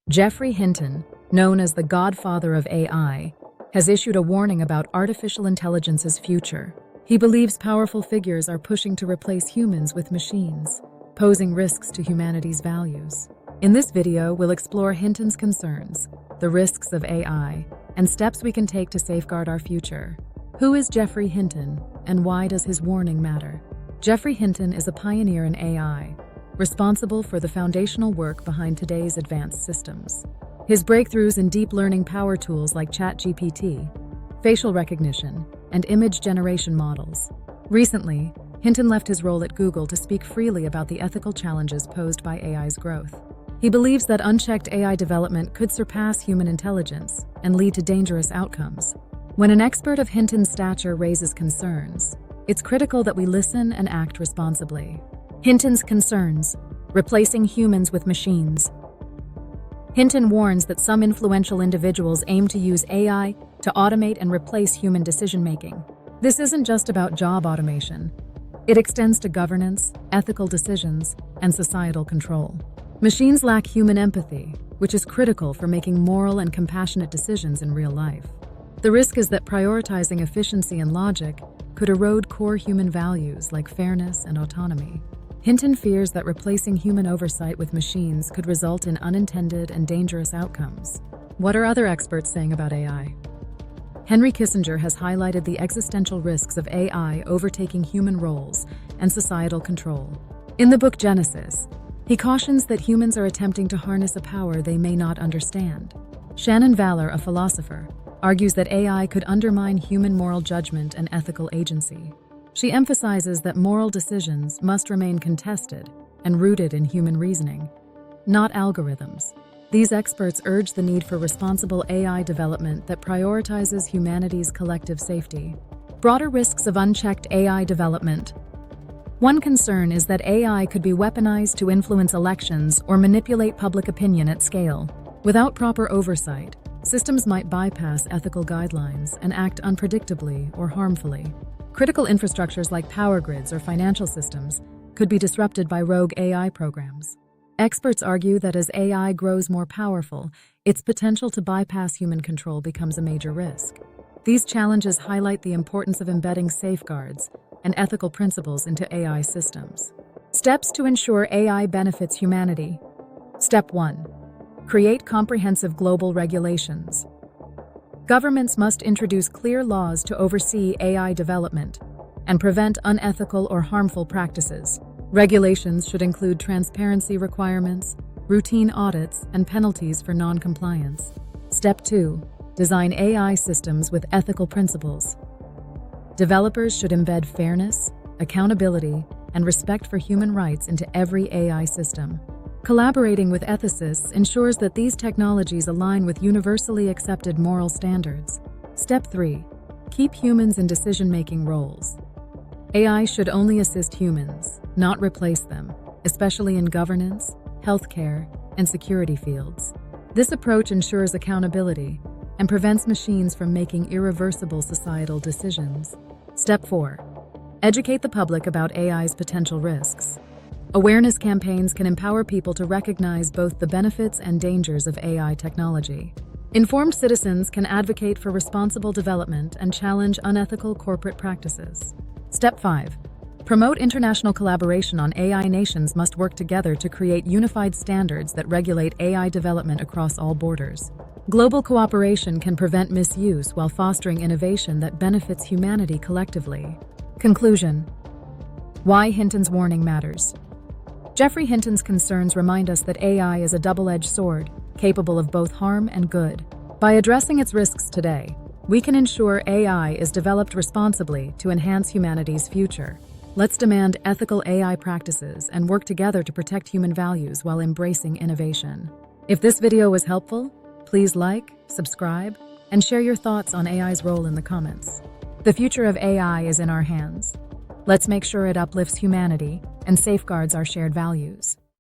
Geoffrey Hinton, known as the Godfather of AI, has issued a warning about artificial intelligence's future. He believes powerful figures are pushing to replace humans with machines, posing risks to humanity's values. In this video, we'll explore Hinton's concerns, the risks of AI, and steps we can take to safeguard our future. Who is Geoffrey Hinton, and why does his warning matter? Geoffrey Hinton is a pioneer in AI, responsible for the foundational work behind today's advanced systems. His breakthroughs in deep learning power tools like ChatGPT, facial recognition, and image generation models. Recently, Hinton left his role at Google to speak freely about the ethical challenges posed by AI's growth. He believes that unchecked AI development could surpass human intelligence and lead to dangerous outcomes. When an expert of Hinton's stature raises concerns, it's critical that we listen and act responsibly. Hinton's concerns: replacing humans with machines. Hinton warns that some influential individuals aim to use AI to automate and replace human decision-making. This isn't just about job automation. It extends to governance, ethical decisions, and societal control. Machines lack human empathy, which is critical for making moral and compassionate decisions in real life. The risk is that prioritizing efficiency and logic could erode core human values like fairness and autonomy. Hinton fears that replacing human oversight with machines could result in unintended and dangerous outcomes. What are other experts saying about AI? Henry Kissinger has highlighted the existential risks of AI overtaking human roles and societal control. In the book Genesis, he cautions that humans are attempting to harness a power they may not understand. Shannon, Vallor, a philosopher, argues that AI could undermine human moral judgment and ethical agency. She emphasizes that moral decisions must remain contested and rooted in human reasoning, not algorithms. These experts urge the need for responsible AI development that prioritizes humanity's collective safety. Broader risks of unchecked AI development. One concern is that AI could be weaponized to influence elections or manipulate public opinion at scale. Without proper oversight, systems might bypass ethical guidelines and act unpredictably or harmfully. Critical infrastructures like power grids or financial systems could be disrupted by rogue AI programs. Experts argue that as AI grows more powerful, its potential to bypass human control becomes a major risk. These challenges highlight the importance of embedding safeguards and ethical principles into AI systems. Steps to ensure AI benefits humanity. Step 1. Create comprehensive global regulations. Governments must introduce clear laws to oversee AI development and prevent unethical or harmful practices. Regulations should include transparency requirements, routine audits, and penalties for non-compliance. Step 2. Design AI systems with ethical principles. Developers should embed fairness, accountability, and respect for human rights into every AI system. Collaborating with ethicists ensures that these technologies align with universally accepted moral standards. Step 3. Keep humans in decision-making roles. AI should only assist humans, not replace them, especially in governance, healthcare, and security fields. This approach ensures accountability and prevents machines from making irreversible societal decisions. Step 4. Educate the public about AI's potential risks. Awareness campaigns can empower people to recognize both the benefits and dangers of AI technology. Informed citizens can advocate for responsible development and challenge unethical corporate practices. Step 5. Promote international collaboration on AI. Nations must work together to create unified standards that regulate AI development across all borders. Global cooperation can prevent misuse while fostering innovation that benefits humanity collectively. Conclusion. Why Hinton's warning matters. Geoffrey Hinton's concerns remind us that AI is a double-edged sword, capable of both harm and good. By addressing its risks today, we can ensure AI is developed responsibly to enhance humanity's future. Let's demand ethical AI practices and work together to protect human values while embracing innovation. If this video was helpful, please like, subscribe, and share your thoughts on AI's role in the comments. The future of AI is in our hands. Let's make sure it uplifts humanity and safeguards our shared values.